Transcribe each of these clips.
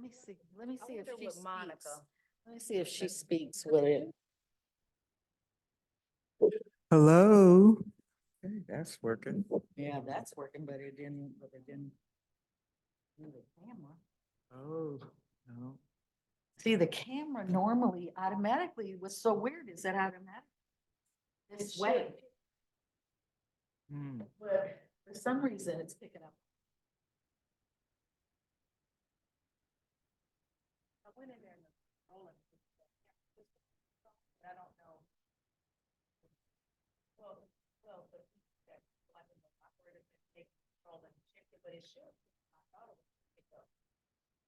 Let me see if wonder she what speaks. Monica- Let me see if she speaks with it. Hello. Hey, that's working. Yeah, that's working, but it didn't do the camera. Oh, no. See, the camera normally automatically, what's so weird is that automatic this way, Hmm. but for some reason it's picking up. I went in there and control it. I don't know. Well, but I don't know where to take control and check it, but it should. I thought it would pick up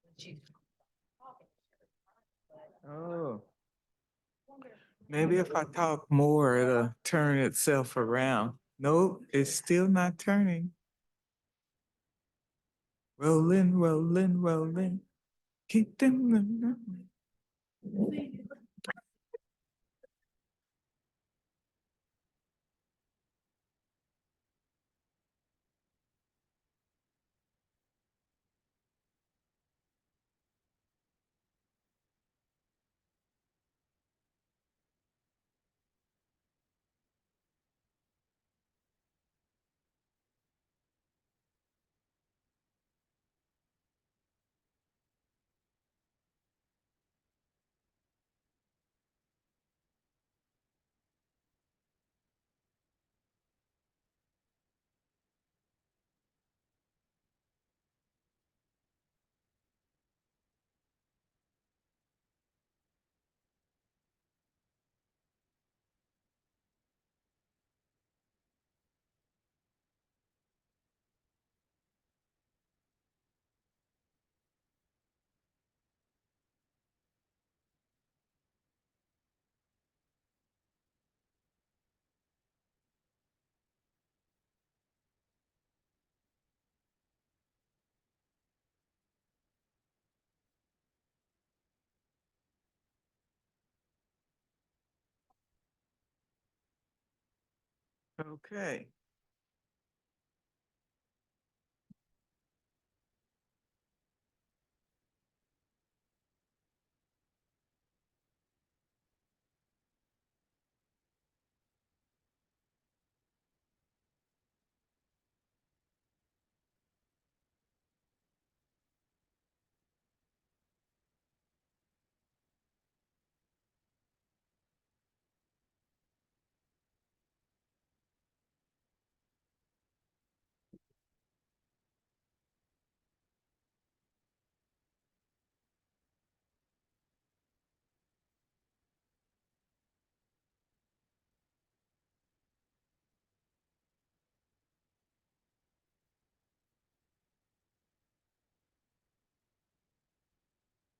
when she's talking. Oh. Maybe if I talk more, it'll turn itself around. Nope, it's still not turning. Rolling, rolling, rolling. Keep them rolling. Okay.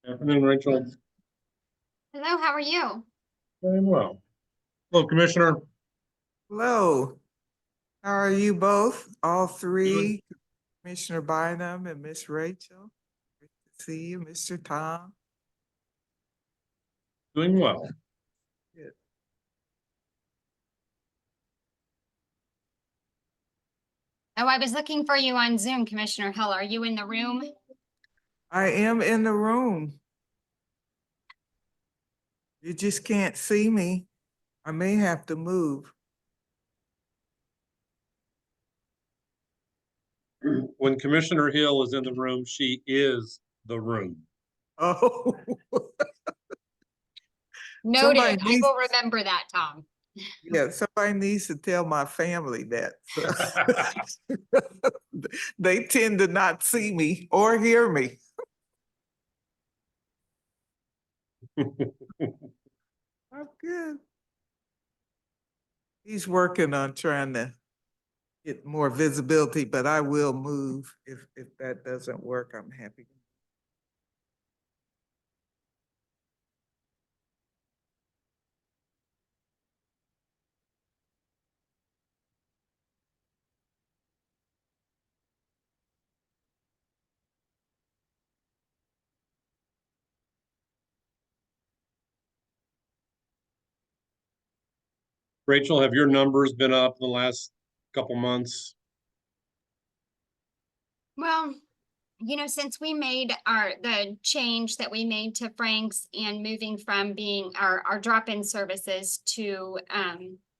Afternoon, Rachel. Hello, how are you? Very well. Hello, Commissioner. Hello. How are you both? All three, Commissioner Bynum and Miss Rachel. Great to see you, Mr. Tom. Doing well. Good. Oh, I was looking for you on Zoom, Commissioner Hill. Are you in the room? I am in the room. You just can't see me. I may have to move. When Commissioner Hill is in the room, she is the room. Oh. Noted. Somebody I needs- will remember that, Tom. Yeah, somebody needs to tell my family that. They tend to not see me or hear me. I'm good. He's working on trying to get more visibility, but I will move if that doesn't work. I'm happy. Rachel, have your numbers been up in the last couple months? Well, since we made the change that we made to Frank's and moving from being our drop-in services to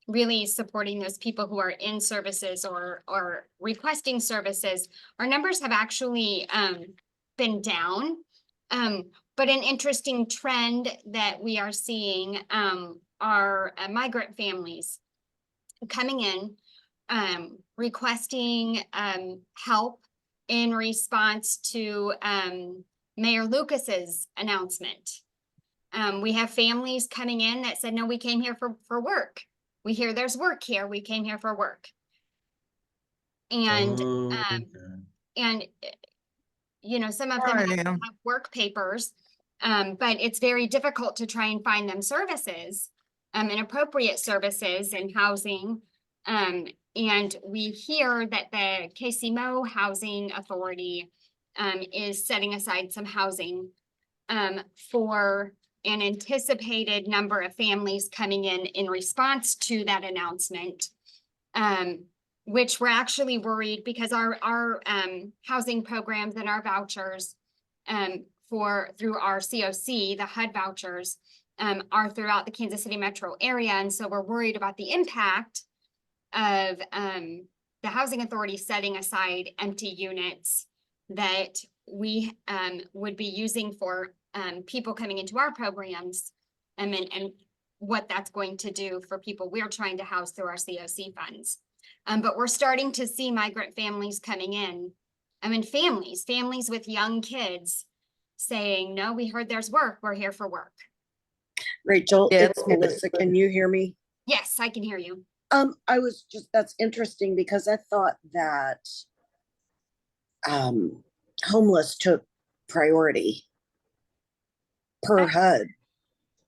really supporting those people who are in services or requesting services, our numbers have actually been down. But an interesting trend that we are seeing are migrant families coming in, requesting help in response to Mayor Lucas's announcement. We have families coming in that said, no, we came here for work. We hear there's work here. We came here for work. And, Okay. and some of Here them I have am. work papers, but it's very difficult to try and find them services, and appropriate services and housing. And we hear that the KCMO Housing Authority is setting aside some housing for an anticipated number of families coming in response to that announcement, which we're actually worried because our housing programs and our vouchers through our COC, the HUD vouchers, are throughout the Kansas City metro area. And so we're worried about the impact of the housing authority setting aside empty units that we would be using for people coming into our programs, and what that's going to do for people we're trying to house through our COC funds. But we're starting to see migrant families coming in. Families with young kids saying, no, we heard there's work. We're here for work. Rachel, Yeah, it's Melissa. Can you hear me? Yes, I can hear you. That's interesting because I thought that homeless took priority per HUD.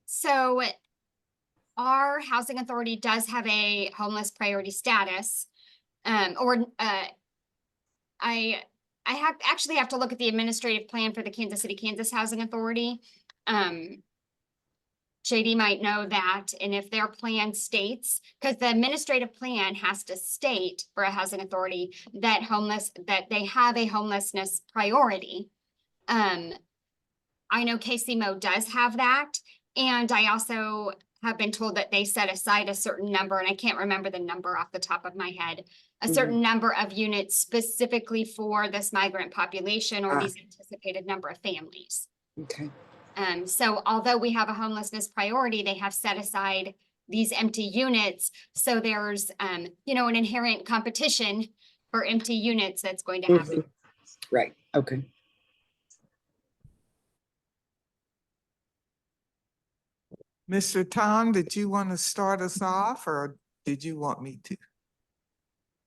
So our housing authority does have a homeless priority status, I actually have to look at the administrative plan for the Kansas City, Kansas Housing Authority. JD might know that, and if their plan states, because the administrative plan has to state for a housing authority that they have a homelessness priority. I know KCMO does have that, and I also have been told that they set aside a certain number, and I can't remember the number off the top of my head, a certain number of units specifically for this migrant population or these anticipated number of families. Okay. So although we have a homelessness priority, they have set aside these empty units. So there's, an inherent competition for empty units that's going to happen. Right. Okay. Mr. Tom, did you want to start us off or did you want me to?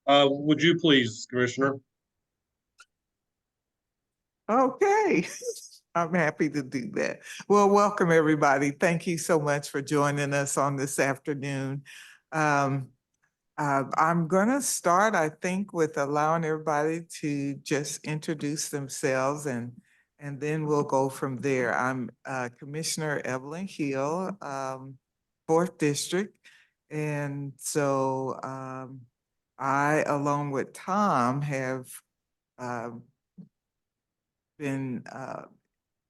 Would you please, Commissioner? Okay, I'm happy to do that. Well, welcome everybody. Thank you so much for joining us on this afternoon. I'm gonna start, I think, with allowing everybody to just introduce themselves and then we'll go from there. I'm Commissioner Evelyn Hill, 4th District. And so I, along with Tom, have been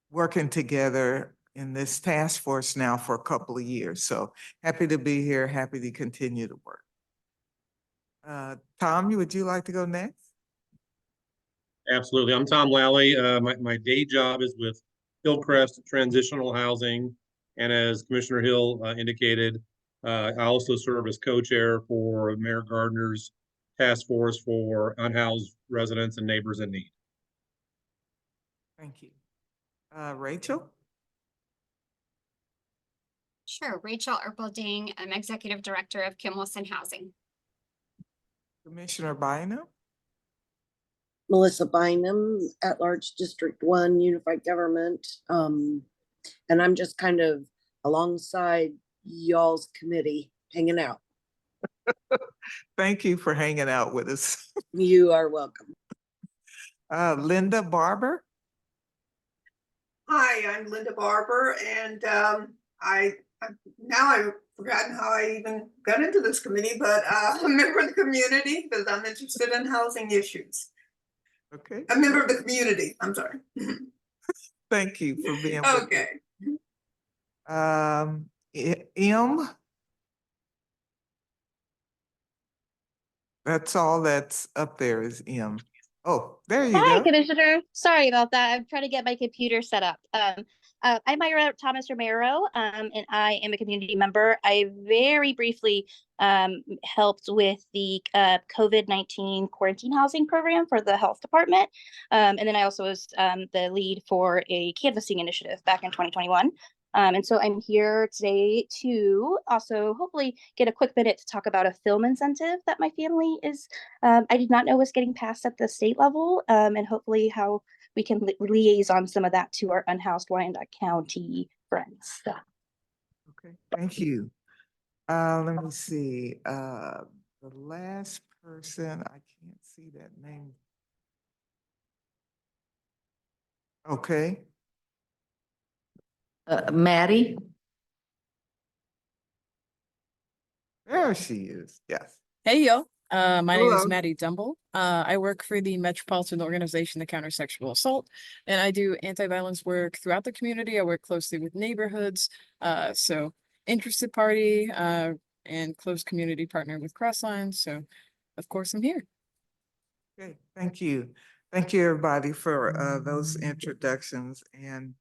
working together in this task force now for a couple of years. So happy to be here, happy to continue to work. Tom, would you like to go next? Absolutely. I'm Tom Lally. My day job is with Hillcrest Transitional Housing. And as Commissioner Hill indicated, I also serve as co-chair for Mayor Garners Task Force for Unhoused Residents and Neighbors in Need. Thank you. Rachel? Sure, Rachel Erpelding, I'm Executive Director of Kim Wilson Housing. Commissioner Bynum? Melissa Bynum, at-large District 1, Unified Government. And I'm just kind of alongside y'all's committee, hanging out. Thank you for hanging out with us. You are welcome. Linda Barber? Hi, I'm Linda Barber, and I've forgotten how I even got into this committee, but I'm a member of the community because I'm interested in housing issues. Okay, a member of the community, I'm sorry. thank you for being with Okay. M. That's all that's up there is M. Oh, there you Hi, go. Commissioner. Sorry about that. I'm trying to get my computer set up. I'm Myra Thomas Romero, and I am a community member. I very briefly helped with the COVID-19 quarantine housing program for the health department. And then I also was the lead for a canvassing initiative back in 2021. And so I'm here today to also hopefully get a quick minute to talk about a film incentive that my family is I did not know was getting passed at the state level, and hopefully how we can liaison some of that to our unhoused Wyandotte County friends. So. Okay, thank you. Let me see. The last person, I can't see that name. Okay, Maddie? there she is. Yes. Hey, yo. My name is Hello. Maddie Dumble. I work for the Metropolitan Organization to Counter Sexual Assault, and I do anti-violence work throughout the community. I work closely with neighborhoods, so interested party, and close community partner with Crosslines. So, of course, I'm here. Okay, thank you. Thank you, everybody, for those introductions. And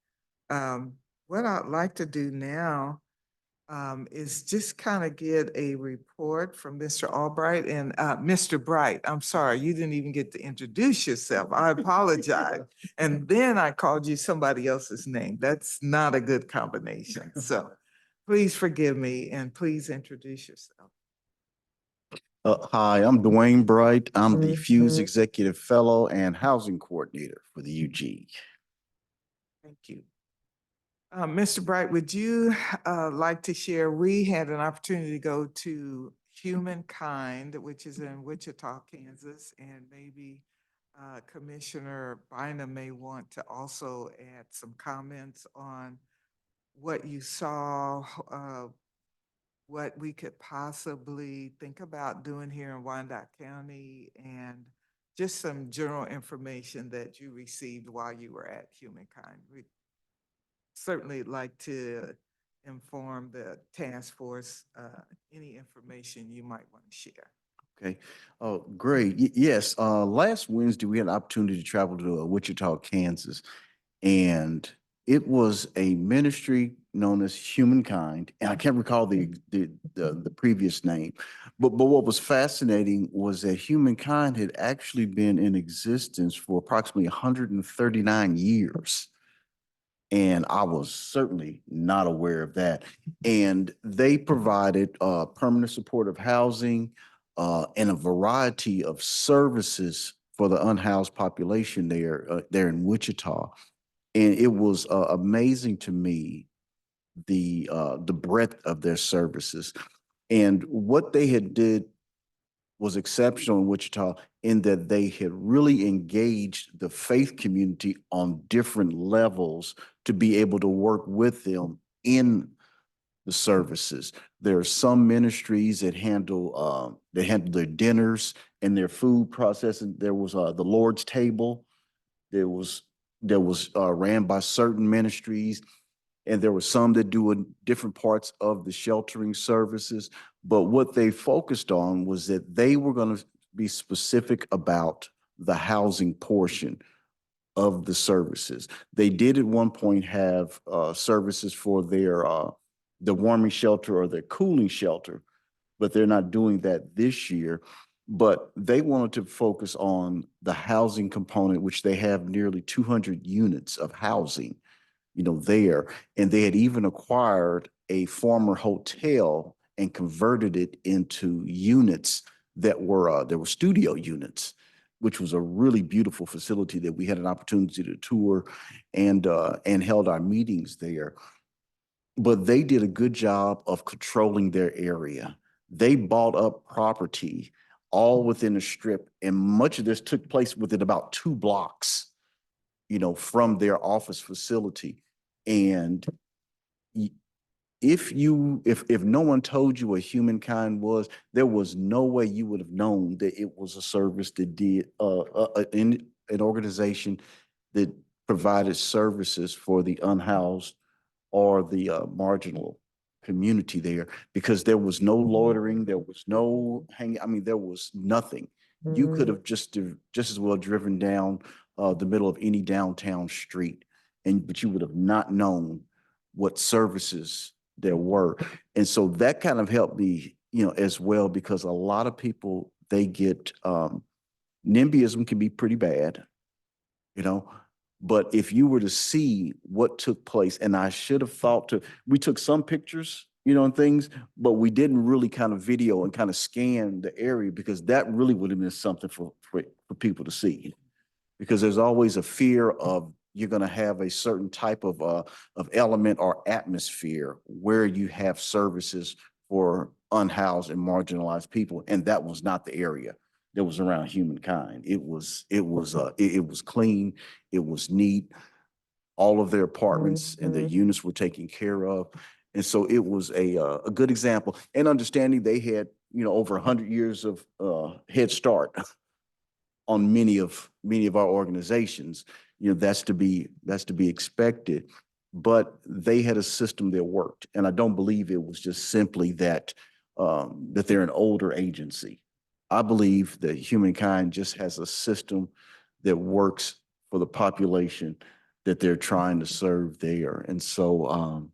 what I'd like to do now is just kind of get a report from Mr. Albright and Mr. Bright. I'm sorry, you didn't even get to introduce yourself. I apologize. And then I called you somebody else's name. That's not a good combination. So please forgive me and please introduce yourself. Hi, I'm Dwayne Bright. I'm the Fuse Executive Fellow and Housing Coordinator for the UG. Thank you. Mr. Bright, would you like to share? We had an opportunity to go to Humankind, which is in Wichita, Kansas, and maybe Commissioner Bynum may want to also add some comments on what you saw, what we could possibly think about doing here in Wyandotte County, and just some general information that you received while you were at Humankind. We'd certainly like to inform the task force any information you might want to share. Okay. Oh, great. Yes. Last Wednesday, we had an opportunity to travel to Wichita, Kansas, and it was a ministry known as Humankind, and I can't recall the previous name, but what was fascinating was that Humankind had actually been in existence for approximately 139 years. And I was certainly not aware of that. And they provided permanent supportive housing and a variety of services for the unhoused population there in Wichita. And it was amazing to me the breadth of their services. And what they had did was exceptional in Wichita in that they had really engaged the faith community on different levels to be able to work with them in the services. There are some ministries that handle their dinners and their food processing. There was the Lord's Table. There was ran by certain ministries, and there were some that do different parts of the sheltering services. But what they focused on was that they were going to be specific about the housing portion of the services. They did at one point have services for their the warming shelter or their cooling shelter, but they're not doing that this year. But they wanted to focus on the housing component, which they have nearly 200 units of housing, there. And they had even acquired a former hotel and converted it into units that were studio units, which was a really beautiful facility that we had an opportunity to tour and held our meetings there. But they did a good job of controlling their area. They bought up property all within a strip, and much of this took place within about 2 blocks, from their office facility. And if no one told you what Humankind was, there was no way you would have known that it was a service that did an organization that provided services for the unhoused or the marginal community there, because there was no loitering, there was no hanging, I mean, there was nothing. You could have just as well driven down the middle of any downtown street, but you would have not known what services there were. And so that kind of helped me, as well, because a lot of people, they get NIMBYism can be pretty bad, but if you were to see what took place, and I should have we took some pictures, and things, but we didn't really kind of video and kind of scan the area, because that really would have been something for people to see. Because there's always a fear of you're going to have a certain type of element or atmosphere where you have services for unhoused and marginalized people, and that was not the area that was around humankind. It was clean, it was neat. All of their apartments and their units were taken care of. And so it was a good example, and understanding they had, over 100 years of head start on many of our organizations. That's to be expected, but they had a system that worked. And I don't believe it was just simply that they're an older agency. I believe that humankind just has a system that works for the population that they're trying to serve there. And so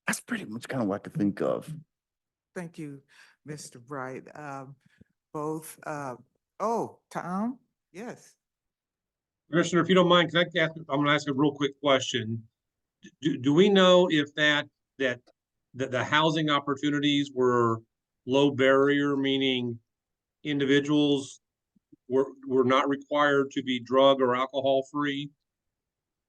that's pretty much kind of what I could think of. Thank you, Mr. Bright. Tom? Yes. Commissioner, if you don't mind, I'm going to ask a real quick question. Do we know if that the housing opportunities were low barrier, meaning individuals were not required to be drug or alcohol free?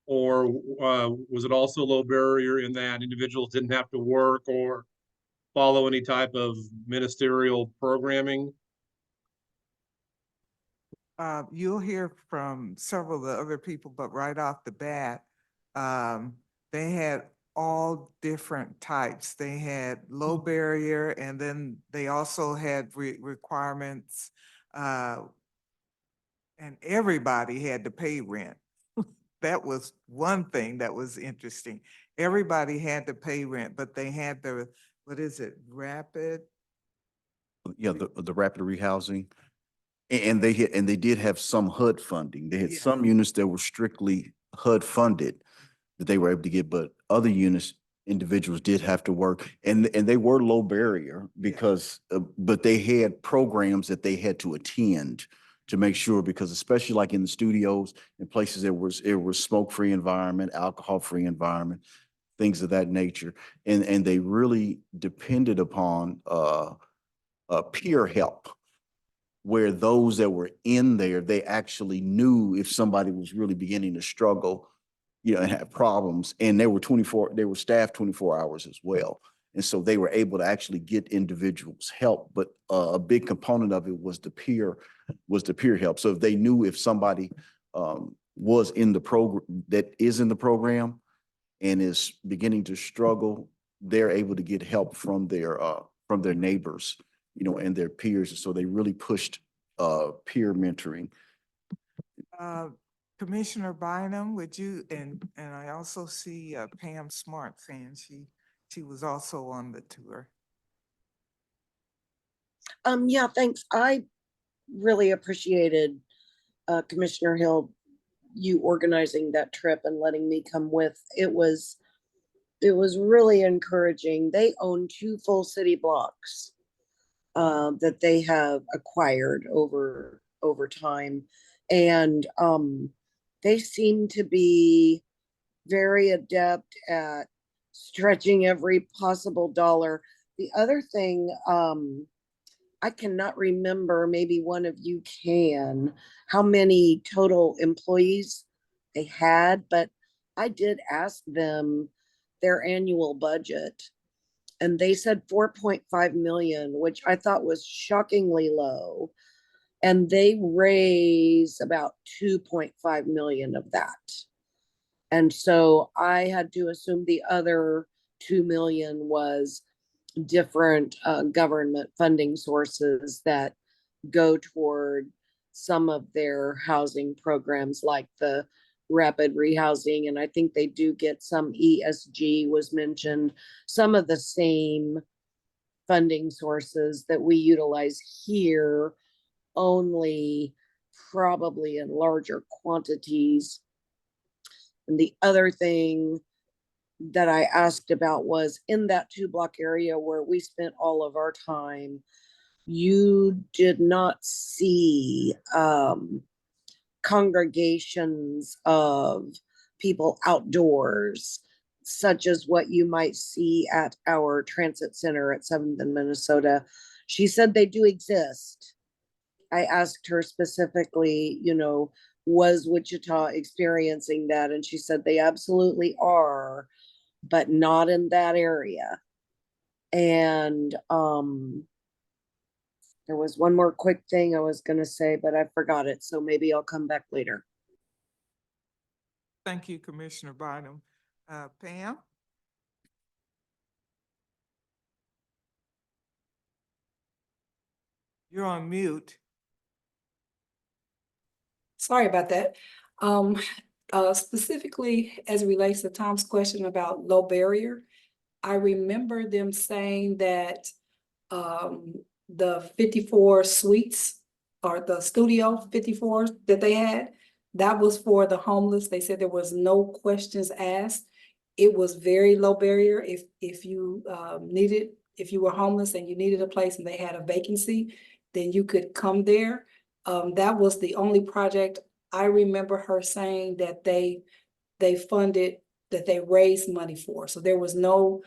Or was it also low barrier in that individuals didn't have to work or follow any type of ministerial programming? You'll hear from several of the other people, but right off the bat, they had all different types. They had low barrier, and then they also had requirements, and everybody had to pay rent. That was one thing that was interesting. Everybody had to pay rent, but they had the, what is it, rapid? Yeah, the rapid rehousing. And they did have some HUD funding. They had Yeah. some units that were strictly HUD funded that they were able to get, but other units, individuals did have to work, and they were low barrier because, but they had programs that they had to attend to make sure, because especially like in the studios and places it was smoke-free environment, alcohol-free environment, things of that nature, and they really depended upon peer help, where those that were in there, they actually knew if somebody was really beginning to struggle, and have problems, and they were staffed 24 hours as well. And so they were able to actually get individuals help, but a big component of it was the peer help. So if they knew if somebody was in the program and is beginning to struggle, they're able to get help from their neighbors, and their peers. So they really pushed peer mentoring. Commissioner Bynum, would you, and I also see Pam Smart saying she was also on the tour. Yeah, thanks. I really appreciated Commissioner Hill, you organizing that trip and letting me come with. It was really encouraging. They own 2 full city blocks that they have acquired over time. And they seem to be very adept at stretching every possible dollar. The other thing, I cannot remember, maybe one of you can, how many total employees they had, but I did ask them their annual budget, and they said 4.5 million, which I thought was shockingly low. And they raise about 2.5 million of that. And so I had to assume the other 2 million was different government funding sources that go toward some of their housing programs like the rapid rehousing. And I think they do get some ESG was mentioned, some of the same funding sources that we utilize here, only probably in larger quantities. And the other thing that I asked about was in that 2 block area where we spent all of our time, you did not see congregations of people outdoors, such as what you might see at our transit center at 7th and Minnesota. She said they do exist. I asked her specifically, was Wichita experiencing that? And she said they absolutely are, but not in that area. And there was one more quick thing I was gonna say, but I forgot it, so maybe I'll come back later. Thank you, Commissioner Bynum. Pam? You're on mute. Sorry about that. Specifically as it relates to Tom's question about low barrier, I remember them saying that the 54 suites or the studio 54 that they had, that was for the homeless. They said there was no questions asked. It was very low barrier. If you if you were homeless and you needed a place and they had a vacancy, then you could come there. That was the only project I remember her saying that they funded, that they raised money for. So there was no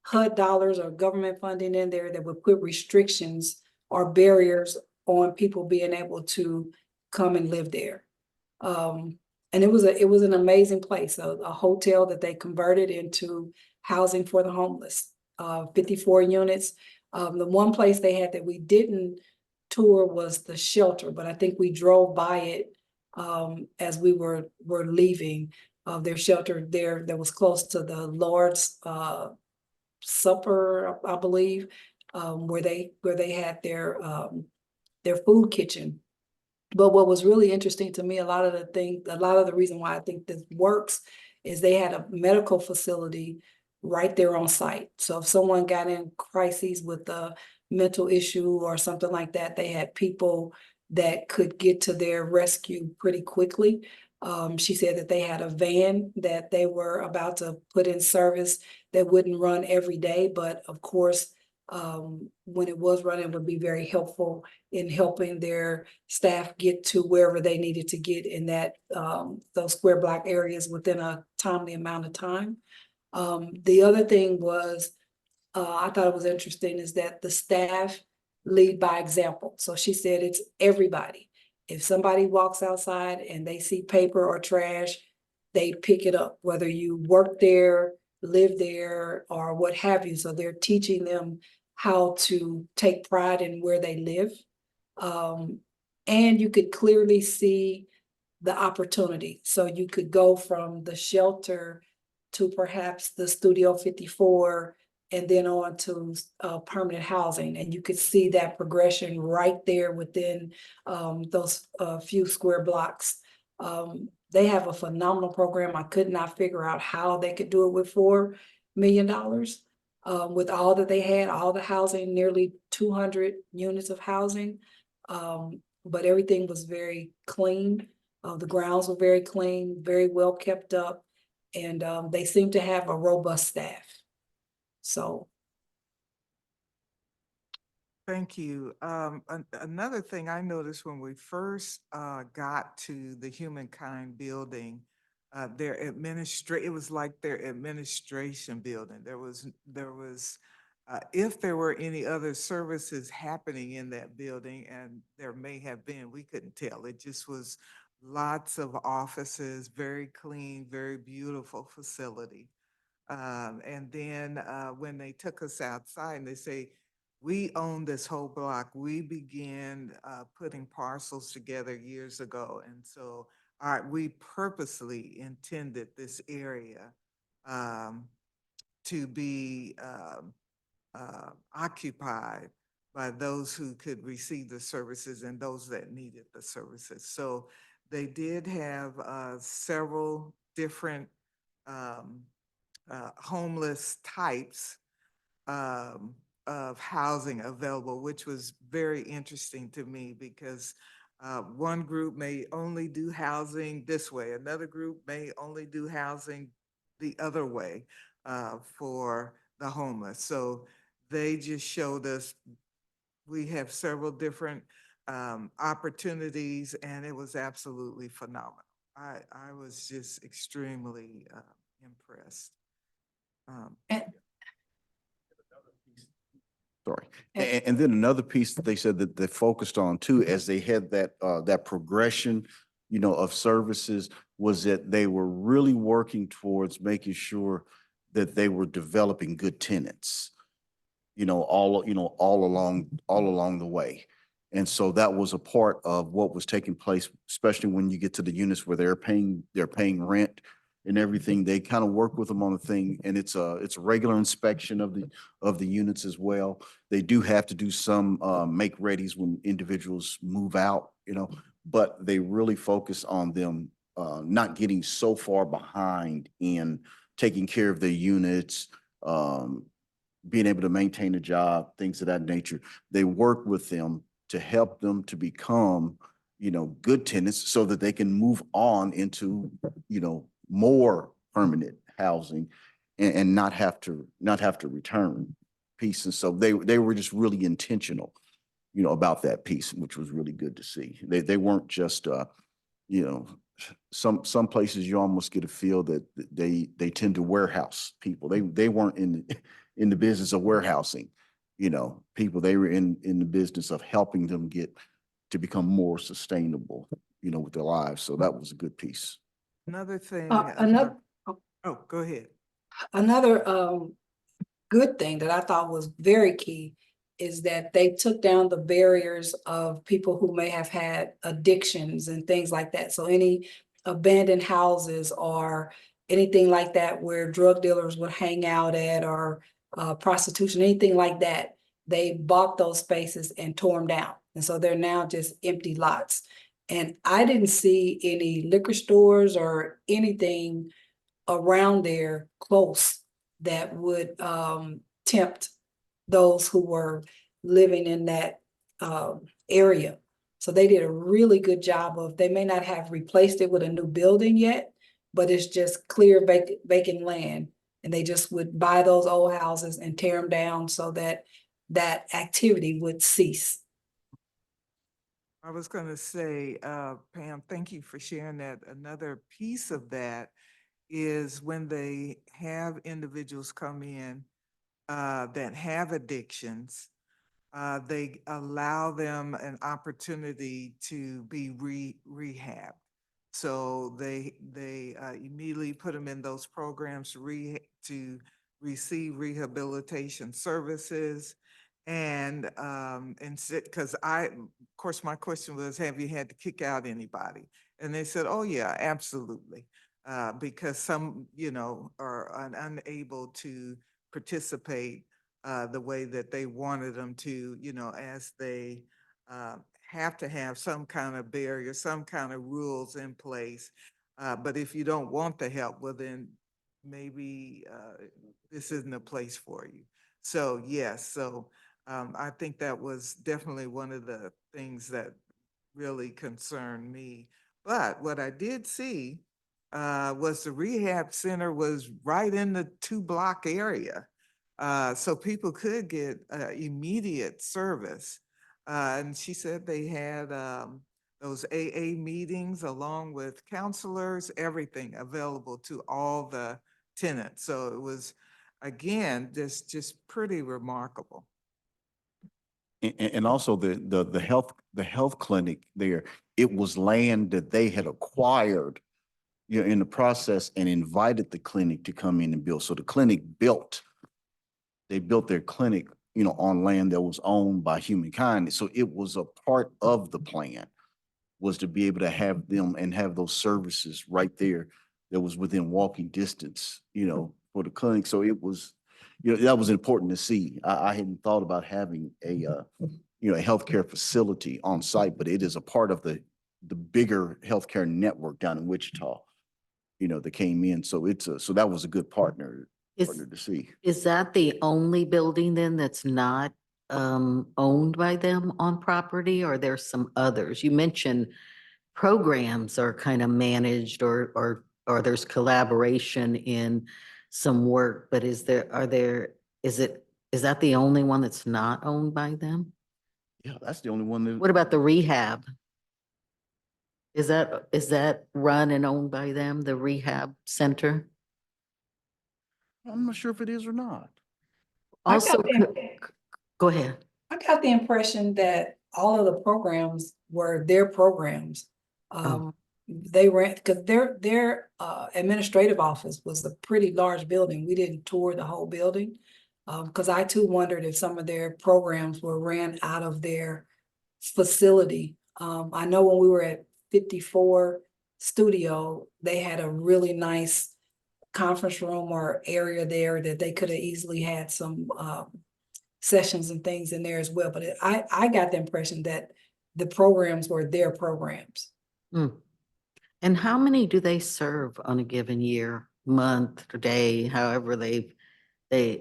HUD dollars or government funding in there that would put restrictions or barriers on people being able to come and live there. And it was an amazing place, a hotel that they converted into housing for the homeless, 54 units. The one place they had that we didn't tour was the shelter, but I think we drove by it as we were leaving their shelter there that was close to the Lord's Supper, I believe, where they had their food kitchen. But what was really interesting to me, a lot of the reason why I think this works is they had a medical facility right there on site. So if someone got in crises with a mental issue or something like that, they had people that could get to their rescue pretty quickly. She said that they had a van that they were about to put in service that wouldn't run every day, but of course, when it was running, would be very helpful in helping their staff get to wherever they needed to get in that those square block areas within a timely amount of time. The other thing was, I thought it was interesting, is that the staff lead by example. So she said it's everybody. If somebody walks outside and they see paper or trash, they pick it up, whether you work there, live there, or what have you. So they're teaching them how to take pride in where they live. And you could clearly see the opportunity. So you could go from the shelter to perhaps the Studio 54 and then on to permanent housing. And you could see that progression right there within those few square blocks. They have a phenomenal program. I could not figure out how they could do it with $4 million. With all that they had, all the housing, nearly 200 units of housing. But everything was very clean. The grounds were very clean, very well kept up, and they seem to have a robust staff. So. Thank you. Another thing I noticed when we first got to the Humankind building, it was like their administration building. There was if there were any other services happening in that building, and there may have been, we couldn't tell. It just was lots of offices, very clean, very beautiful facility. And then when they took us outside and they say, we own this whole block. We began putting parcels together years ago. And so we purposely intended this area to be occupied by those who could receive the services and those that needed the services. So they did have several different homeless types of housing available, which was very interesting to me because one group may only do housing this way, another group may only do housing the other way for the homeless. So they just showed us we have several different opportunities, and it was absolutely phenomenal. I was just extremely impressed. And, Sorry. And- And then another piece that they said that they focused on too, as they had that progression, of services, was that they were really working towards making sure that they were developing good tenants, all along the way. And so that was a part of what was taking place, especially when you get to the units where they're paying rent and everything. They kind of work with them on the thing, and it's a regular inspection of the units as well. They do have to do some make readies when individuals move out, but they really focus on them not getting so far behind in taking care of their units, being able to maintain a job, things of that nature. They work with them to help them to become, good tenants so that they can move on into, more permanent housing and not have to return piece. And so they were just really intentional, about that piece, which was really good to see. They weren't just, some places you almost get a feel that they tend to warehouse people. They weren't in the business of warehousing, people. They were in the business of helping them get to become more sustainable, with their lives. So that was a good piece. Another thing. another, Oh, go ahead. another good thing that I thought was very key is that they took down the barriers of people who may have had addictions and things like that. So any abandoned houses or anything like that where drug dealers would hang out at, or prostitution, anything like that, they bought those spaces and tore them down. And so they're now just empty lots. And I didn't see any liquor stores or anything around there close that would tempt those who were living in that area. So they did a really good job of, they may not have replaced it with a new building yet, but it's just clear vacant land. And they just would buy those old houses and tear them down so that that activity would cease. I was going to say, Pam, thank you for sharing that. Another piece of that is when they have individuals come in that have addictions, they allow them an opportunity to be rehabbed. So they immediately put them in those programs to receive rehabilitation services. And because of course, my question was, have you had to kick out anybody? And they said, oh yeah, absolutely. Because some, are unable to participate the way that they wanted them to, as they have to have some kind of barrier, some kind of rules in place. But if you don't want the help, well, then maybe this isn't a place for you. So yes, so I think that was definitely one of the things that really concerned me. But what I did see was the rehab center was right in the 2-block area. So people could get immediate service. And she said they had those AA meetings along with counselors, everything available to all the tenants. So it was, again, just pretty remarkable. And also the health clinic there, it was land that they had acquired, in the process, and invited the clinic to come in and build. So the clinic they built their clinic, on land that was owned by humankind. So it was a part of the plan, was to be able to have them and have those services right there that was within walking distance, for the clinic. So it was you know, that was important to see. I hadn't thought about having a, you know, a healthcare facility on site, but it is a part of the bigger healthcare network down in Wichita, you know, that came in. So so that was a good partner to see. Is that the only building then that's not owned by them on property, or there's some others? You mentioned programs are kind of managed or there's collaboration in some work, but is that the only one that's not owned by them? Yeah, that's the only one that. What about the rehab? Is that run and owned by them, the rehab center? I'm not sure if it is or not. Also, go ahead. I got the impression that all of the programs were their programs. Oh. They ran, because their administrative office was a pretty large building. We didn't tour the whole building. Because I too wondered if some of their programs were ran out of their facility. I know when we were at 54 Studio, they had a really nice conference room or area there that they could have easily had some sessions and things in there as well. But I got the impression that the programs were their programs. Mm. And how many do they serve on a given year, month, or day, however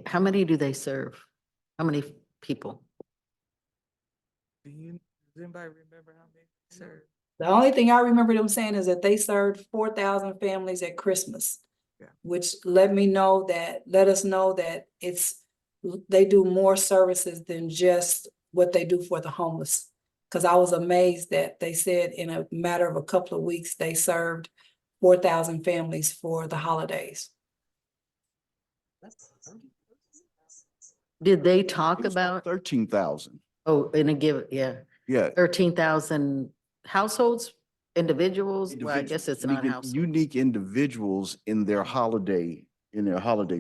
how many do they serve? How many people? Does anybody remember how many they served? The only thing I remember them saying is that they served 4,000 families at Christmas. Yeah. Which let us know that they do more services than just what they do for the homeless. Because I was amazed that they said in a matter of a couple of weeks, they served 4,000 families for the holidays. Did they talk It was about, 13,000. oh, in a given, yeah, Yeah. 13,000 households, individuals? Well, I guess it's not households. Unique individuals in their holiday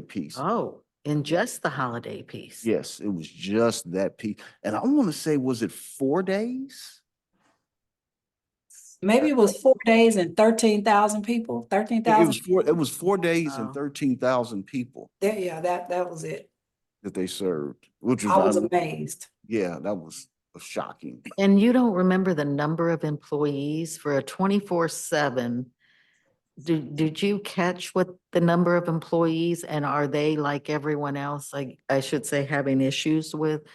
piece. Oh, in just the holiday piece? Yes, it was just that piece. And I want to say, was it 4 days? Maybe it was 4 days and 13,000 people, 13,000. It was 4 days and Oh. 13,000 people Yeah, that was it. that they served, which was, I was amazed. yeah, that was shocking. And you don't remember the number of employees for a 24/7? Did you catch what the number of employees, and are they like everyone else, like I should say, having issues with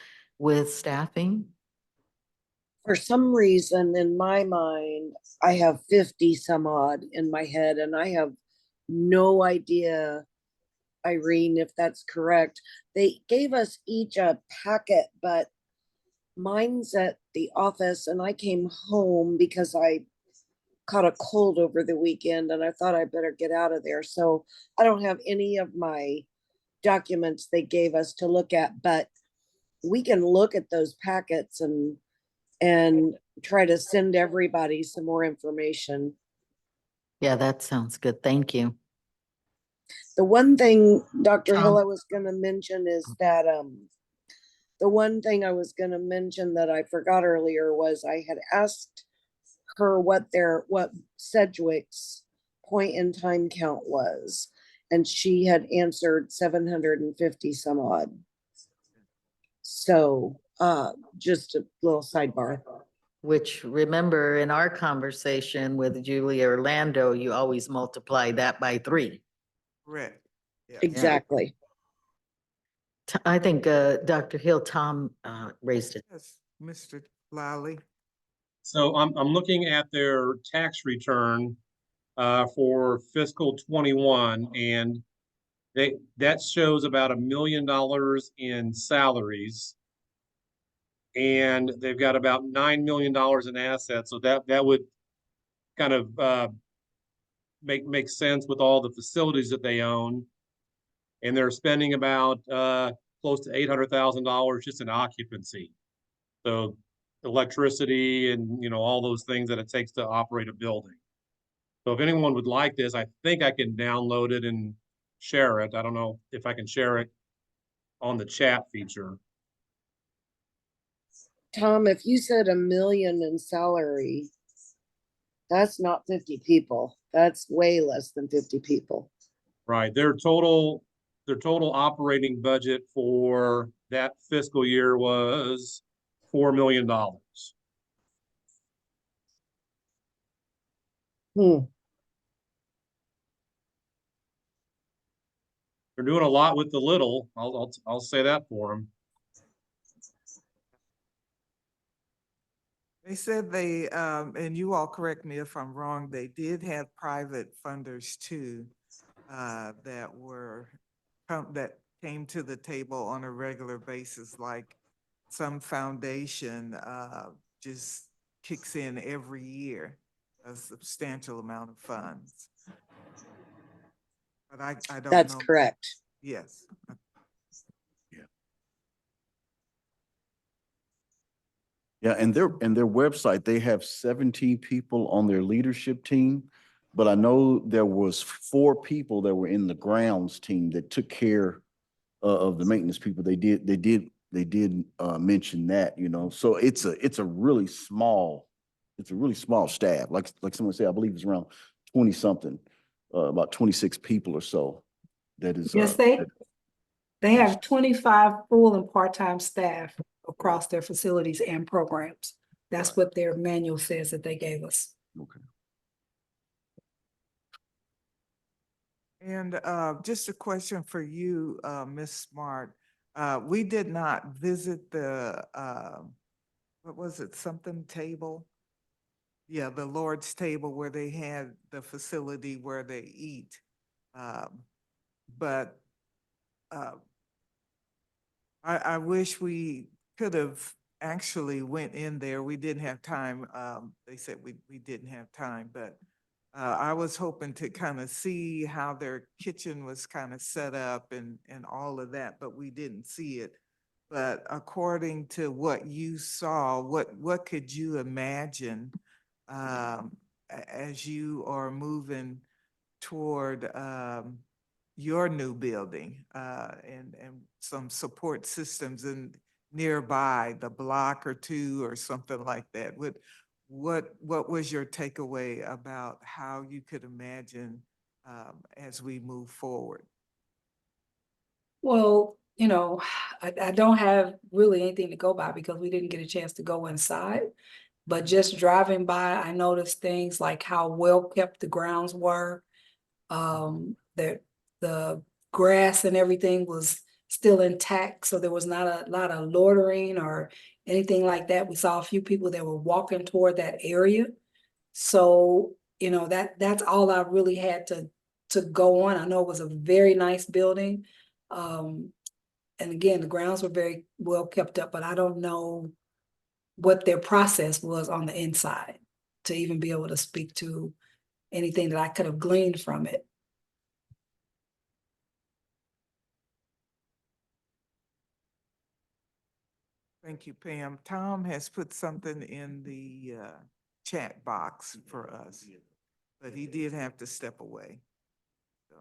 staffing? For some reason, in my mind, I have 50 some odd in my head, and I have no idea, Irene, if that's correct. They gave us each a packet, but mine's at the office, and I came home because I caught a cold over the weekend and I thought I better get out of there. So I don't have any of my documents they gave us to look at, but we can look at those packets and try to send everybody some more information. Yeah, that sounds good. Thank you. The one thing, Dr. Hill, I was gonna mention is that the one thing I was gonna mention that I forgot earlier was I had asked her what Sedgwick's point in time count was, and she had answered 750 some odd. So just a little sidebar. Which, remember, in our conversation with Julia Orlando, you always multiply that by 3. Correct. Yeah. Exactly. I think Dr. Hill, Tom raised it. Yes, Mr. Lally. So I'm looking at their tax return for fiscal 21, and that shows about $1 million in salaries. And they've got about $9 million in assets. So that would kind of make sense with all the facilities that they own. And they're spending about close to $800,000 just in occupancy. So electricity and, all those things that it takes to operate a building. So if anyone would like this, I think I can download it and share it. I don't know if I can share it on the chat feature. Tom, if you said $1 million in salary, that's not 50 people. That's way less than 50 people. Right. Their total their total operating budget for that fiscal year was $4 million. Hmm. They're doing a lot with the little. I'll say that for them. They said they, and you all correct me if I'm wrong, they did have private funders too, that that came to the table on a regular basis, like some foundation, just kicks in every year a substantial amount of funds. But I don't know. That's correct. Yes. Yeah, and their website, they have 17 people on their leadership team. But I know there was 4 people that were in the grounds team that took care of the maintenance people. They did mention that, you know. So it's a really small staff. Like someone said, I believe it's around 20 something, about 26 people or so. That is Yes, they have 25 full and part-time staff across their facilities and programs. That's Right. what their manual says that they gave us. okay. And just a question for you, Ms. Smart. We did not visit the, what was it, something table? Yeah, the Lord's table where they had the facility where they eat. But I wish we could have actually went in there. We didn't have time. They said we didn't have time, but I was hoping to kind of see how their kitchen was kind of set up and all of that, but we didn't see it. But according to what you saw, what could you imagine as you are moving toward your new building and some support systems in nearby, the block or two or something like that? What was your takeaway about how you could imagine as we move forward? Well, you know, I don't have really anything to go by because we didn't get a chance to go inside. But just driving by, I noticed things like how well kept the grounds were. That the grass and everything was still intact, so there was not a lot of loitering or anything like that. We saw a few people that were walking toward that area. So, you know, that's all I really had to go on. I know it was a very nice building. And again, the grounds were very well kept up, but I don't know what their process was on the inside to even be able to speak to anything that I could have gleaned from it. Thank you, Pam. Tom has put something in the chat box for us, but he did have to step away. So,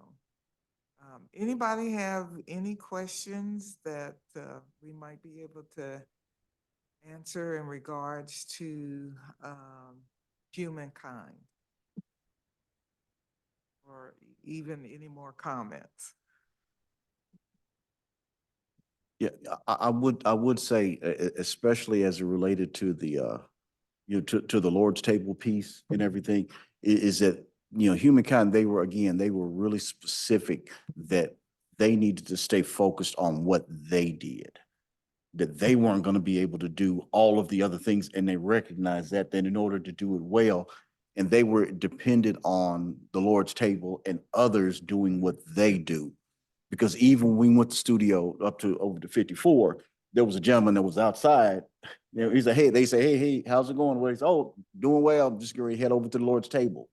anybody have any questions that we might be able to answer in regards to humankind? Or even any more comments? Yeah, I would say, especially as it related to the, to the Lord's table piece and everything, is that, humankind, they were really specific that they needed to stay focused on what they did, that they weren't going to be able to do all of the other things. And they recognized that in order to do it well, and they were dependent on the Lord's table and others doing what they do. Because even when we went to studio up to over to 54, there was a gentleman that was outside. He's like, hey, they say, hey, how's it going? Well, he's, oh, doing well. I'm just going to head over to the Lord's table,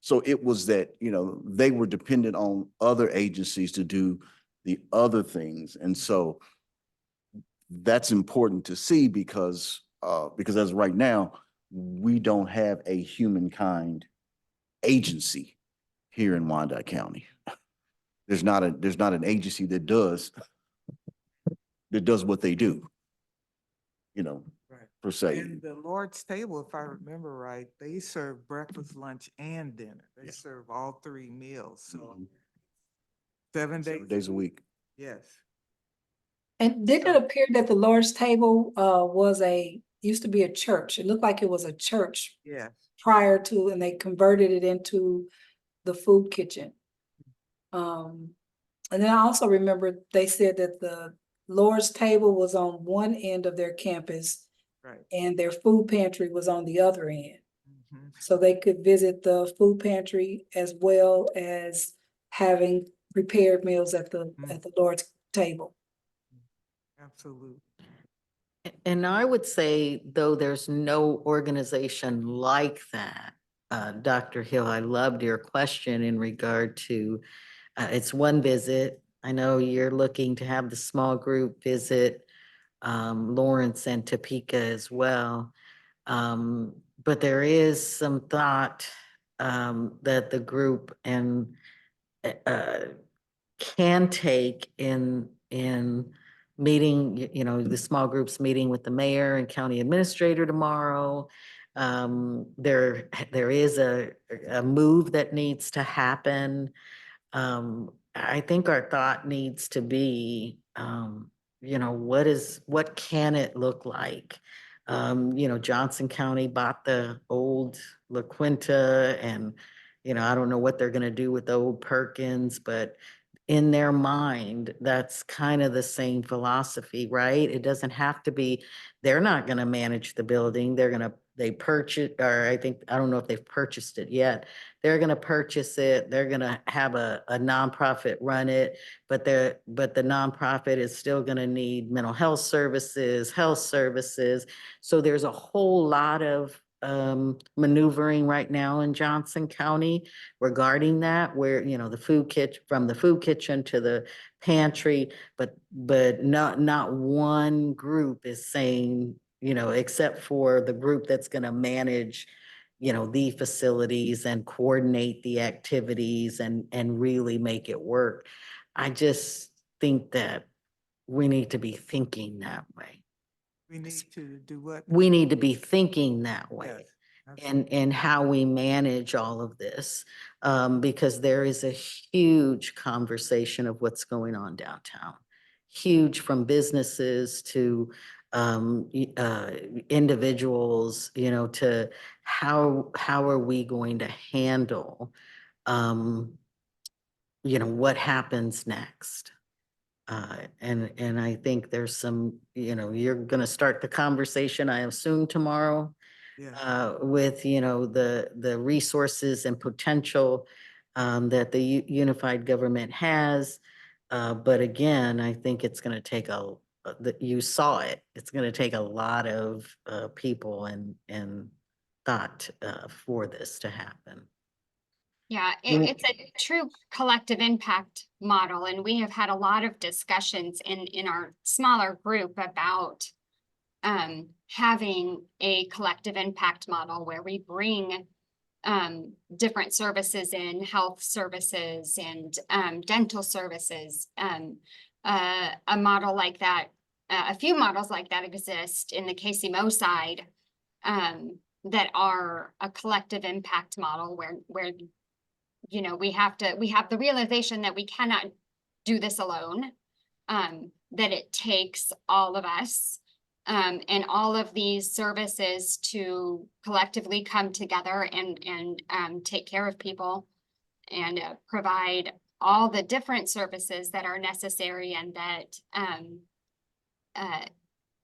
So it was that, they were dependent on other agencies to do the other things. And so that's important to see because as of right now, we don't have a humankind agency here in Wyandotte County. There's not an agency that does what they do, Right. per se. And the Lord's table, if I remember right, they serve breakfast, lunch, and dinner. They Yeah. serve all 3 meals. So 7 days a week. Yes. And did it So- appear that the Lord's Table used to be a church? It looked like it was a church Yes. prior to, and they converted it into the food kitchen. And then I also remember they said that the Lord's Table was on one end of their campus Right. and their food pantry was on the other end. Mhm. So they could visit the food pantry as well as having prepared meals at the Lord's table. Absolutely. And I would say, though there's no organization like that, Dr. Hill, I loved your question in regard to, it's one visit. I know you're looking to have the small group visit Lawrence and Topeka as well. But there is some thought that the group and can take in meeting, the small groups meeting with the mayor and county administrator tomorrow. There is a move that needs to happen. I think our thought needs to be, what can it look like? Johnson County bought the old La Quinta and, I don't know what they're gonna do with the old Perkins, but in their mind, that's kind of the same philosophy, right? It doesn't have to be, they're not gonna manage the building, they purchase, or I don't know if they've purchased it yet. They're gonna purchase it, they're gonna have a nonprofit run it, but the nonprofit is still gonna need mental health services, health services. So there's a whole lot of maneuvering right now in Johnson County regarding that, where, the food kitchen, from the food kitchen to the pantry, but not one group is saying, except for the group that's gonna manage, the facilities and coordinate the activities and really make it work. I just think that we need to be thinking that way. We need to do what? We need to be thinking that way. Yes. And how we manage all of this, because there is a huge conversation of what's going on downtown. Huge, from businesses to individuals, to how are we going to handle, what happens next? And I think there's some, you're gonna start the conversation, I assume, tomorrow Yeah. with, the resources and potential that the unified government has. But again, I think it's gonna take you saw it, it's gonna take a lot of people and thought for this to happen. Yeah, You- it's a true collective impact model, and we have had a lot of discussions in our smaller group about having a collective impact model where we bring different services in, health services and dental services. A model like that, a few models like that exist in the KCMO side that are a collective impact model where we have the realization that we cannot do this alone, that it takes all of us, and all of these services to collectively come together and take care of people and provide all the different services that are necessary and that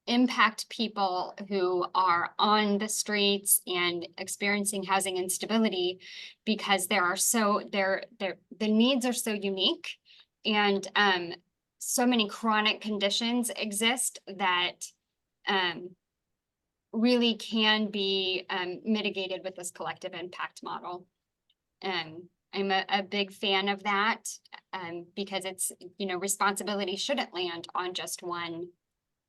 impact people who are on the streets and experiencing housing instability, because the needs are so unique, and so many chronic conditions exist that really can be mitigated with this collective impact model. I'm a big fan of that because it's, responsibility shouldn't land on just one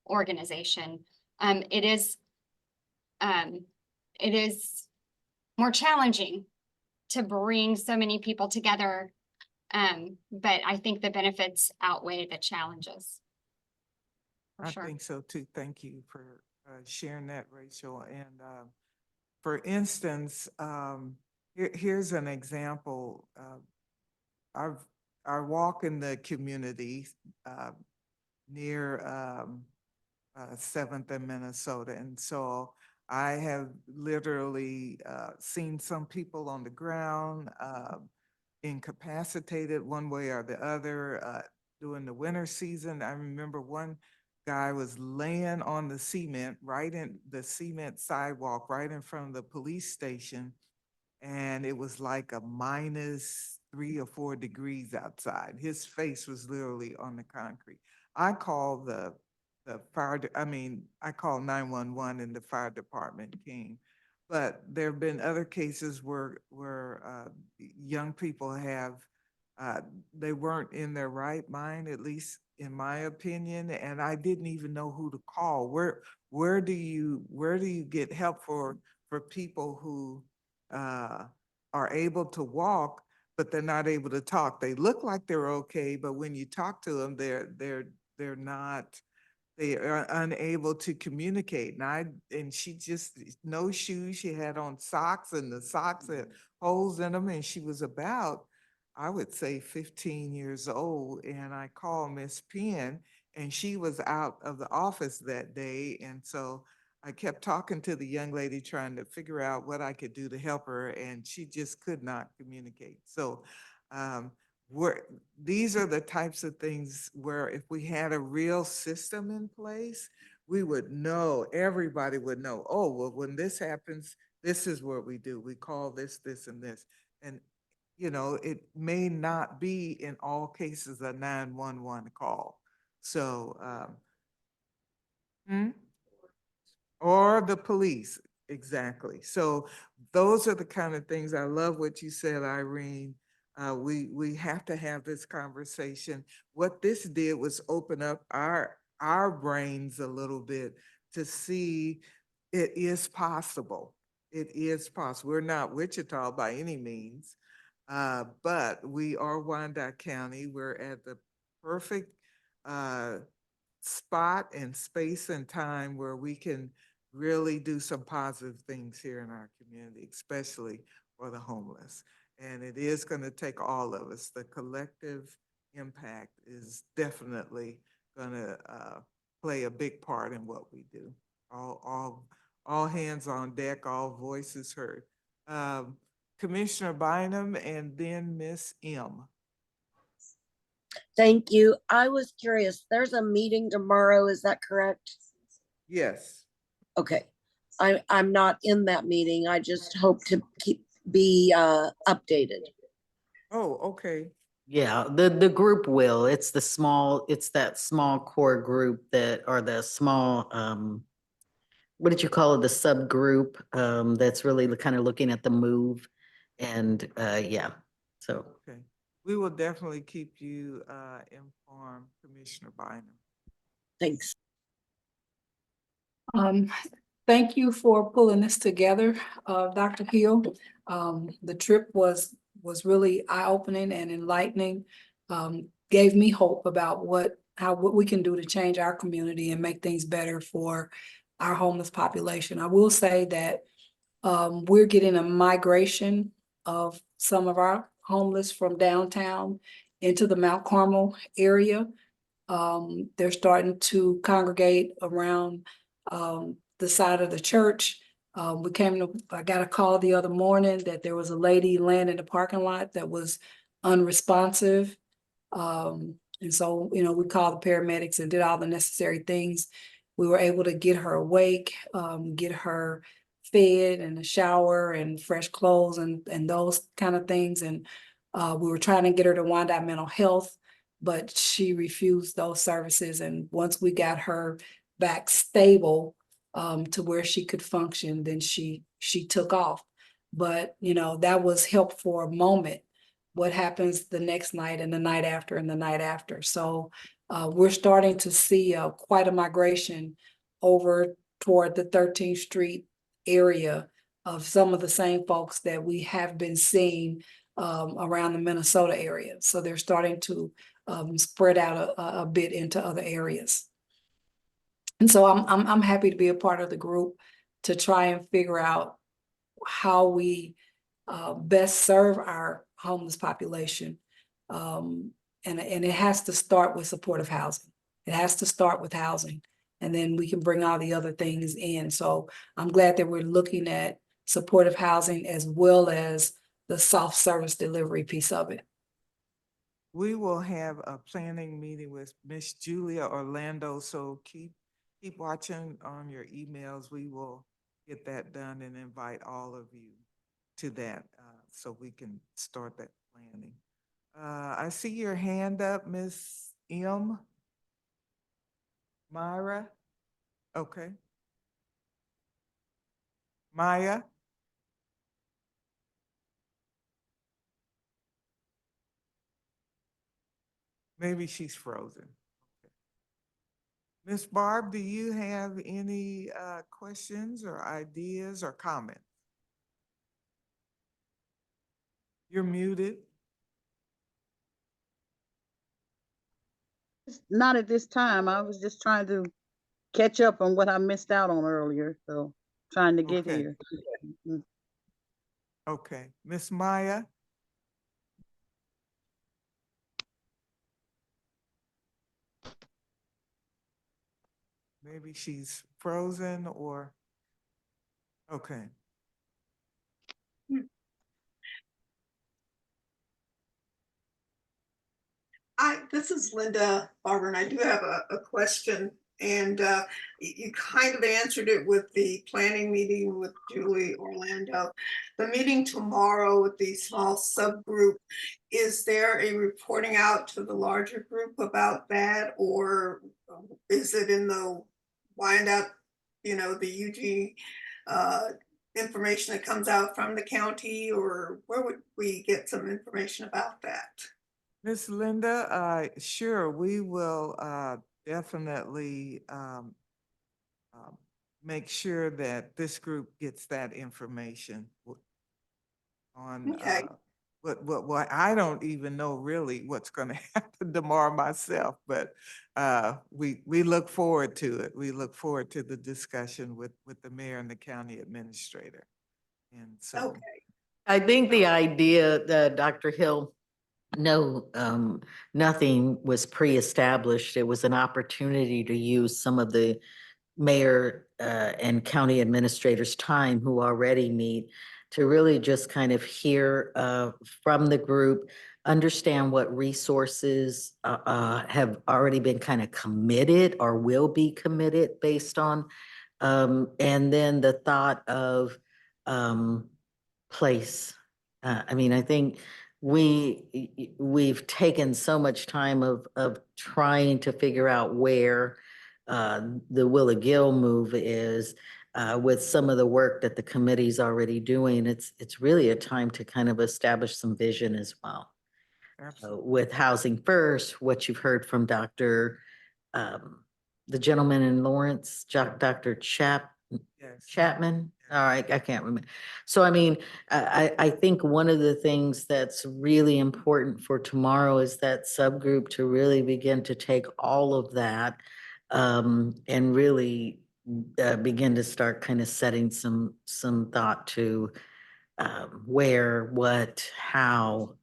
organization. It is more challenging to bring so many people together, but I think the benefits outweigh the challenges. For I sure. think so too. Thank you for sharing that, Rachel. And for instance, here's an example. I walk in the community, near, 7th and Minnesota. And so I have literally, seen some people on the ground, incapacitated one way or the other, during the winter season. I remember one guy was laying on the cement, right in the cement sidewalk, right in front of the police station. And it was like a -3 or -4 degrees outside. His face was literally on the concrete. I called the fire, I called 911 and the fire department came. But there have been other cases where young people have, they weren't in their right mind, at least in my opinion, and I didn't even know who to call. Where do you get help for people who are able to walk, but they're not able to talk? They look like they're okay, but when you talk to them, they're not, they are unable to communicate. And she just, no shoes, she had on socks, and the socks had holes in them, and she was about, I would say 15 years old. And I called Miss Penn, and she was out of the office that day. And so I kept talking to the young lady, trying to figure out what I could do to help her, and she just could not communicate. So these are the types of things where if we had a real system in place, we would know, everybody would know, oh, well, when this happens, this is what we do. We call this, this, and this. And, it may not be in all cases a 911 call. So, or the police, exactly. So those are the kind of things. I love what you said, Irene. We have to have this conversation. What this did was open up our brains a little bit to see it is possible. It is possible. We're not Wichita by any means, but we are Wyandotte County. We're at the perfect spot and space and time where we can really do some positive things here in our community, especially for the homeless. And it is going to take all of us. The collective impact is definitely going to play a big part in what we do. All hands on deck, all voices heard. Commissioner Bynum and then Miss M. Thank you. I was curious, there's a meeting tomorrow, is that correct? Yes. Okay. I'm not in that meeting. I just hope to be updated. Oh, okay. Yeah, the group will. It's that small core group that, or the small, what did you call it? The subgroup, that's really kind of looking at the move. And, yeah, so. Okay. We will definitely keep you informed, Commissioner Bynum. Thanks. Thank you for pulling this together, Dr. Hill. The trip was really eye-opening and enlightening. Gave me hope about what we can do to change our community and make things better for our homeless population. I will say that we're getting a migration of some of our homeless from downtown into the Mount Carmel area. They're starting to congregate around the side of the church. I got a call the other morning that there was a lady laying in the parking lot that was unresponsive. And so, we called the paramedics and did all the necessary things. We were able to get her awake, get her fed and a shower and fresh clothes and those kind of things. And we were trying to get her to Wyandotte Mental Health, but she refused those services. And once we got her back stable to where she could function, then she took off. But, that was help for a moment. What happens the next night and the night after and the night after? So we're starting to see quite a migration over toward the 13th Street area of some of the same folks that we have been seeing around the Minnesota area. So they're starting to spread out a bit into other areas. And so I'm happy to be a part of the group to try and figure out how we best serve our homeless population. And it has to start with supportive housing. It has to start with housing. And then we can bring all the other things in. So I'm glad that we're looking at supportive housing as well as the soft service delivery piece of it. We will have a planning meeting with Miss Julia Orlando, so keep watching on your emails. We will get that done and invite all of you to that, so we can start that planning. I see your hand up, Miss M. Myra? Okay. Maya? Maybe she's frozen. Okay. Miss Barb, do you have any questions or ideas or comments? You're muted. Not at this time. I was just trying to catch up on what I missed out on earlier, so trying to get Okay. here. Mm. Okay, Miss Maya? Maybe she's frozen or, okay. This is Linda Barber, and I do have a question. And you kind of answered it with the planning meeting with Julie Orlando. The meeting tomorrow with the small subgroup, is there a reporting out to the larger group about that? Or is it in the Wyandotte, the UG information that comes out from the county? Or where would we get some information about that? Miss Linda, sure, we will definitely make sure that this group gets that information on Okay. what I don't even know really what's going to happen tomorrow myself, but we look forward to it. We look forward to the discussion with the mayor and the county administrator. And so Okay. I think the idea that Dr. Hill, no, nothing was pre-established. It was an opportunity to use some of the mayor and county administrators' time who already meet to really just kind of hear from the group, understand what resources have already been kind of committed or will be committed based on, and then the thought of place. I mean, I think we've taken so much time of trying to figure out where the Willa Gill move is with some of the work that the committee's already doing. It's really a time to kind of establish some vision as well. With Housing First, what you've heard from Dr. The gentleman in Lawrence, Dr. Chapman. All right, I can't remember. So I mean, I think one of the things that's really important for tomorrow is that subgroup to really begin to take all of that and really begin to start kind of setting some thought to where, what, how,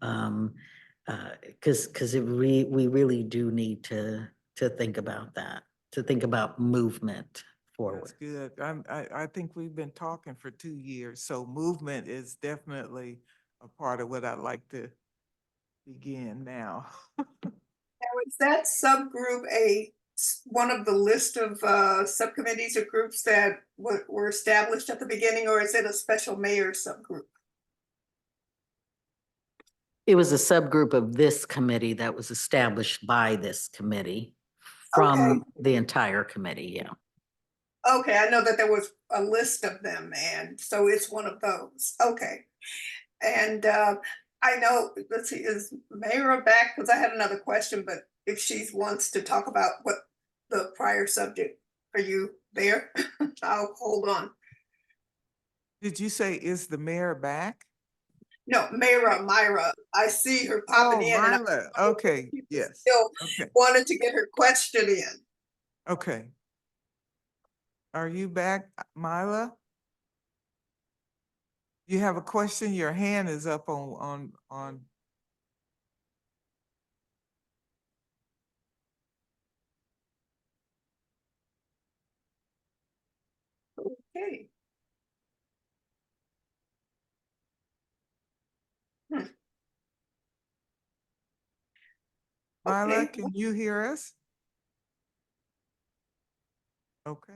because we really do need to think about that, to think about movement forward. that's good. I think we've been talking for 2 years, so movement is definitely a part of what I'd like to begin now. Now, is that subgroup one of the list of subcommittees or groups that were established at the beginning, or is it a special mayor subgroup? It was a subgroup of this committee that was established by this committee from the entire committee, yeah. Okay, I know that there was a list of them, and so it's one of those. Okay. And I know, let's see, is Mayra back? Because I had another question, but if she wants to talk about what the prior subject, are you there? I'll hold on. Did you say, is the mayor back? No, Myra. I see her popping in. Myra, okay, yes. Still Okay, wanted to get her question in. okay. Are you back, Myla? You have a question? Your hand is up on. Okay. Hmm. Myla, Okay. can you hear us? Okay.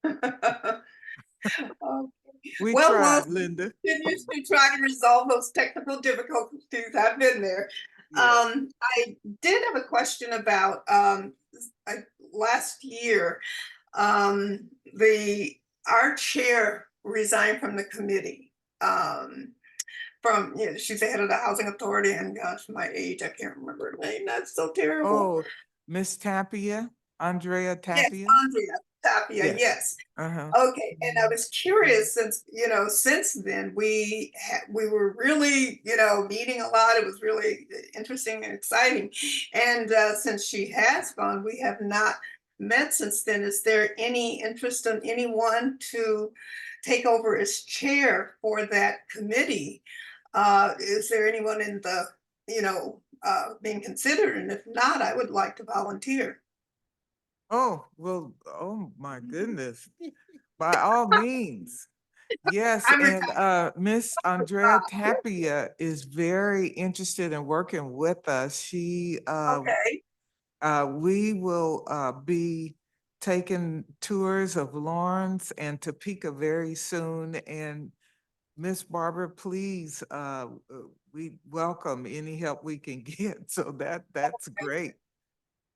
Okay. We Well, we'll tried, Linda. continue to try to resolve those technical difficulties. I've been there. Yes. I did have a question about last year. The our chair resigned from the committee. From she's the head of the housing authority, and gosh, my age, I can't remember her name. That's so terrible. Oh, Miss Tapia, Andrea Yes, Tapia? Andrea Tapia. Yes. Yes. Uh-huh. Okay, and I was curious since since then we were really meeting a lot. It was really interesting and exciting, and since she has gone, we have not met since then. Is there any interest in anyone to take over as chair for that committee? Is there anyone in the being considered? And if not, I would like to volunteer. Oh, well, oh my goodness. By all means. Yes, I'm and retired. Miss Andrea Tapia is very interested in working with us. Okay. We will be taking tours of Lawrence and Topeka very soon. And Miss Barbara, please, we welcome any help we can get. So that's great.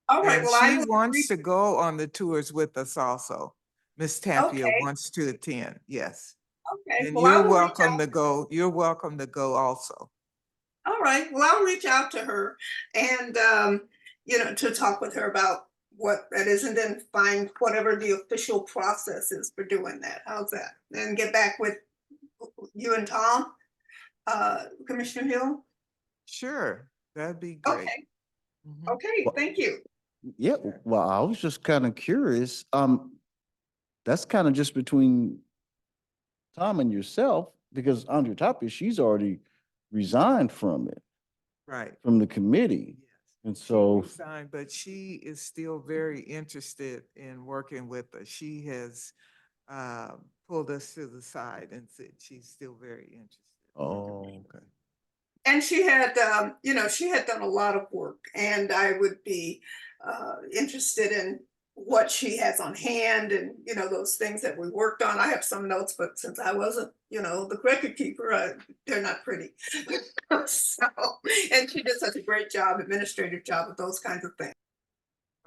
All right. And Well, I she will wants to go on the tours with us also. Miss Tapia okay. wants to attend, yes. Okay. And Well, I you're will reach welcome out. to go. You're welcome to go also. All right. Well, I'll reach out to her and to talk with her about what that is, and then find whatever the official process is for doing that. How's that? And get back with you and Tom, Commissioner Hill. Sure, that'd be great. Okay. Mhm. Okay. Well, Thank you. yeah, well, I was just kind of curious. That's kind of just between Tom and yourself, because Andrea Tapia, she's already resigned from it, Right. from the committee. Yes. And She so, resigned, but she is still very interested in working with us. She has pulled us to the side and said she's still very interested. in working with oh, us. okay. And she had done a lot of work, and I would be interested in what she has on hand, and those things that we worked on. I have some notes, but since I wasn't the record keeper, they're not pretty. So, and she did such a great job, administrative job with those kinds of things.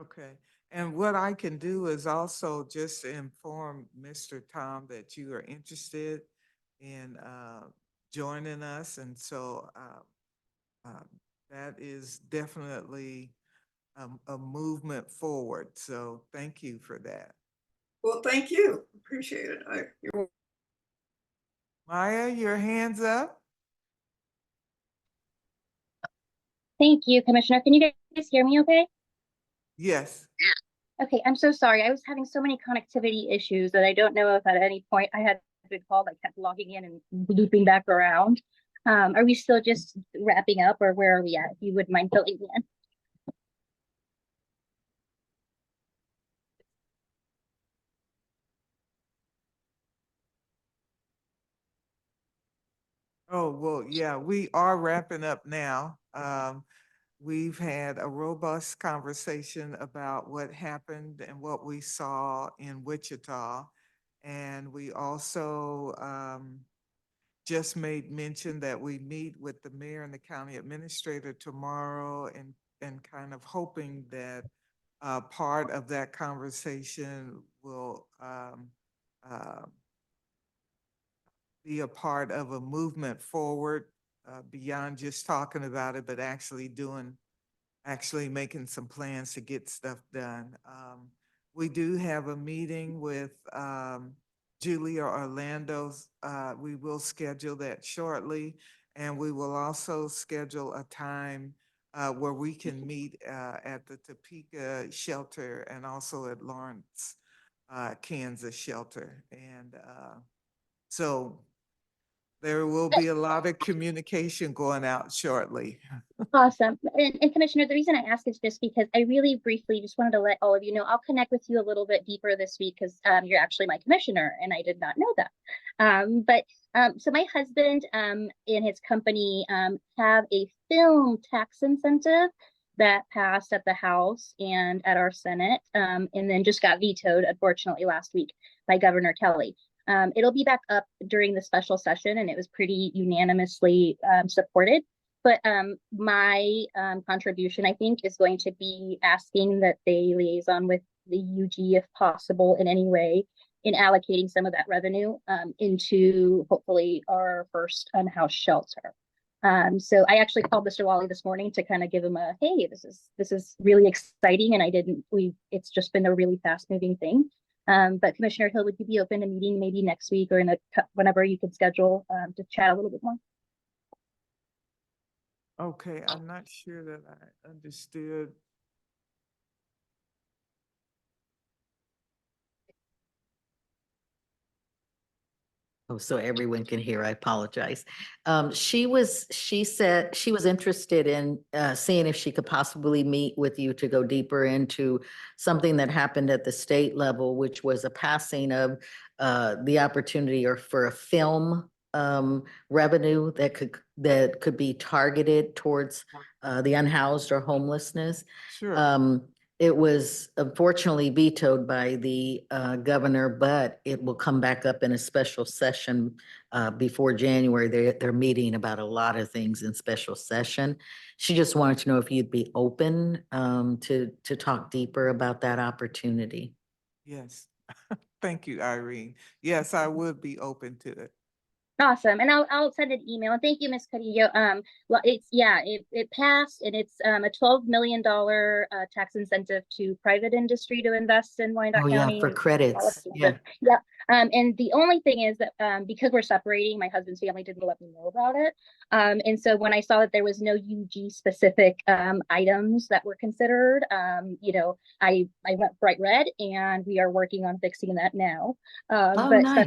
Okay, and what I can do is also just inform Mr. Tom that you are interested in joining us, and so that is definitely a movement forward. So thank you for that. Well, thank you. Appreciate it. Maya, your hands up? Thank you, Commissioner. Can you guys hear me okay? Yes. Okay, I'm so sorry. I was having so many connectivity issues that I don't know if at any point I had been called. I kept logging in and looping back around. Are we still just wrapping up, or where are we at? If you wouldn't mind filling me in. Oh, well, yeah, we are wrapping up now. We've had a robust conversation about what happened and what we saw in Wichita. And we also just made mention that we meet with the mayor and the county administrator tomorrow, and kind of hoping that part of that conversation will be a part of a movement forward beyond just talking about it, but actually making some plans to get stuff done. We do have a meeting with Julia Orlando's. We will schedule that shortly, and we will also schedule a time where we can meet at the Topeka shelter and also at Lawrence, Kansas shelter. And so There will be a lot of communication going out shortly. Awesome. And Commissioner, the reason I ask is just because I really briefly just wanted to let all of you know, I'll connect with you a little bit deeper this week because you're actually my commissioner and I did not know that. So my husband and his company have a film tax incentive that passed at the House and at our Senate, and then just got vetoed, unfortunately, last week by Governor Kelly. It'll be back up during the special session, and it was pretty unanimously supported. But my contribution, I think, is going to be asking that they liaison with the UG if possible in any way in allocating some of that revenue into hopefully our first unhoused shelter. So I actually called Mr. Wally this morning to kind of give him a, hey, this is really exciting, and it's just been a really fast moving thing. But Commissioner Hill, would you be open to meeting maybe next week or whenever you could schedule to chat a little bit more? Okay, I'm not sure that I understood. Oh, so everyone can hear, I apologize. She said she was interested in seeing if she could possibly meet with you to go deeper into something that happened at the state level, which was a passing of the opportunity or for a film revenue that could be targeted towards the unhoused or homelessness. Sure. It was unfortunately vetoed by the governor, but it will come back up in a special session before January. They're meeting about a lot of things in special session. She just wanted to know if you'd be open to talk deeper about that opportunity. Yes. Thank you, Irene. Yes, I would be open to it. Awesome. And I'll send an email. And thank you, Ms. Cadillo. Well, it passed, and it's a $12 million tax incentive to private industry to invest in Wyandotte Oh, yeah, County. for and credits. Yeah. Yeah. And the only thing is that because we're separating, my husband's family didn't let me know about it. And so when I saw that there was no UG specific items that were considered, I went bright red, and we are working on fixing that now. Oh, But nice.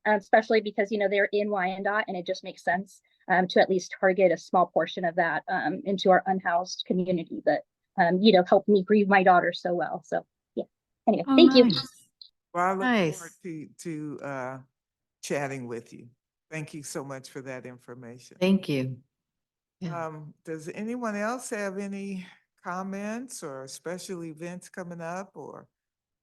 especially because they're in Wyandotte, and it just makes sense to at least target a small portion of that into our unhoused community that helped me grieve my daughter so well. So yeah. Anyway, Oh, thank you. nice. Well, I look Nice. forward to chatting with you. Thank you so much for that information. Thank you. Yeah. Does anyone else have any comments or special events coming up or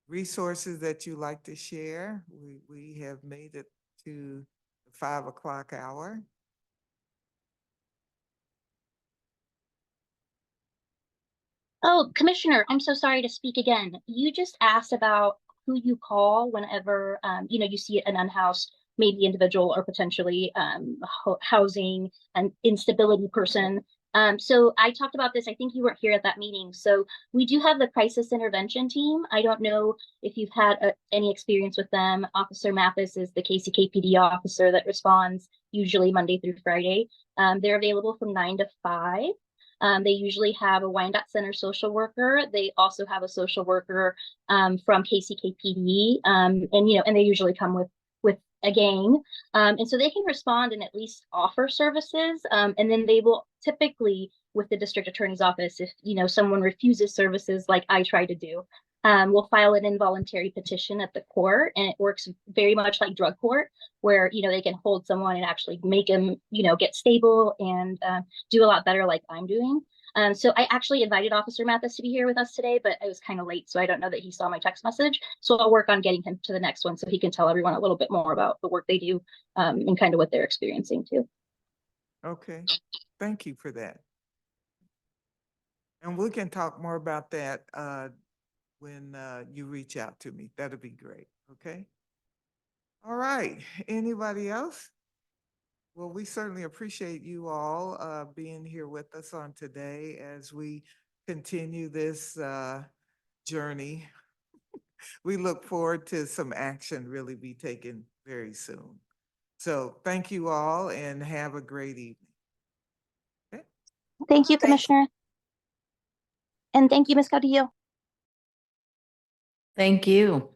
resources that you like to share? We have made it to the 5 o'clock hour. Oh, Commissioner, I'm so sorry to speak again. You just asked about who you call whenever you see an unhoused, maybe individual or potentially housing and instability person. So I talked about this. I think you weren't here at that meeting. So we do have the crisis intervention team. I don't know if you've had any experience with them. Officer Mathis is the KCKPD officer that responds usually Monday through Friday. They're available from 9 to 5. They usually have a Wyandotte Center social worker. They also have a social worker from KCKPD, and they usually come with a gang, and so they can respond and at least offer services. And then they will typically, with the district attorney's office, if someone refuses services, like I try to do, we'll file an involuntary petition at the court, and it works very much like drug court, where they can hold someone and actually make them get stable and do a lot better, like I'm doing. So I actually invited Officer Mathis to be here with us today, but I was kind of late, so I don't know that he saw my text message. So I'll work on getting him to the next one so he can tell everyone a little bit more about the work they do and kind of what they're experiencing too. Okay, thank you for that. And we can talk more about that when you reach out to me. That'll be great, okay? All right, anybody else? Well, we certainly appreciate you all being here with us on today as we continue this journey. We look forward to some action really be taken very soon. So thank you all and have a great evening. Okay? Thank you, Commissioner. And thank you, Ms. Caudillo. Thank you.